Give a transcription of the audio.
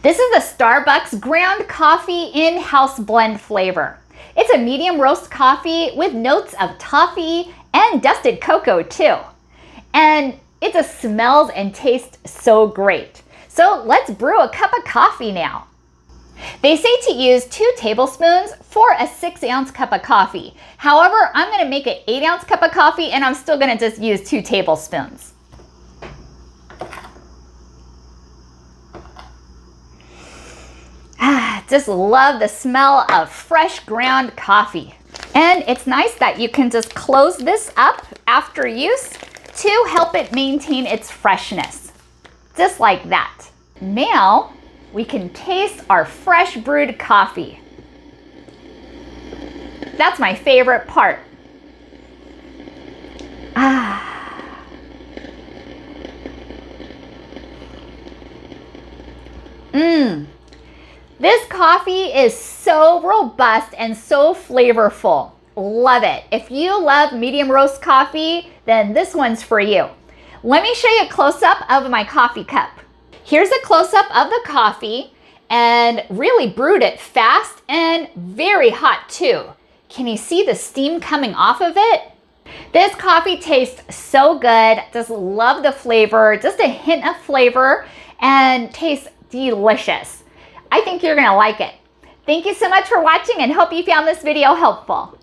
This is the Starbucks ground coffee in-house blend flavor. It's a medium roast coffee with notes of toffee and dusted cocoa too. And it just smells and tastes so great. So let's brew a cup of coffee now. They say to use 2 tablespoons for a 6-ounce cup of coffee. However, I'm going to make an 8-ounce cup of coffee and I'm still going to just use 2 tablespoons. Just love the smell of fresh ground coffee. And it's nice that you can just close this up after use to help it maintain its freshness. Just like that. Now we can taste our fresh brewed coffee. That's my favorite part. This coffee is so robust and so flavorful. Love it. If you love medium roast coffee, then this one's for you. Let me show you a close-up of my coffee cup. Here's a close-up of the coffee, and really brewed it fast and very hot too. Can you see the steam coming off of it? This coffee tastes so good. Just love the flavor, just a hint of flavor, and tastes delicious. I think you're gonna like it. Thank you so much for watching and hope you found this video helpful.